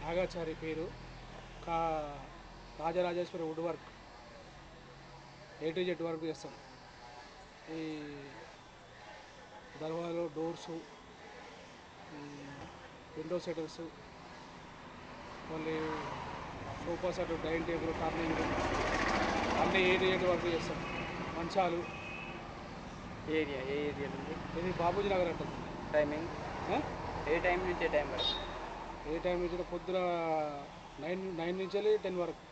నాగాచారి పేరు. కా Rajarajeshwari wood work A to Z work చేస్తాం. ఈ దర్వాజాలు, డోర్సు, విండో సెటర్స్, మళ్ళీ sofa set, dining table, turning అన్నీ A to Z వర్క్ చేస్తాం. మంచాలు. ఏ ఏరియా నుండి? ఇది బాపూజీ నగర్ అంటుంది. టైమింగ్ ఏ టైం నుంచి ఏ టైం వరకు? ఏ టైం నుంచి పొద్దున 9 నుంచి 10 వరకు.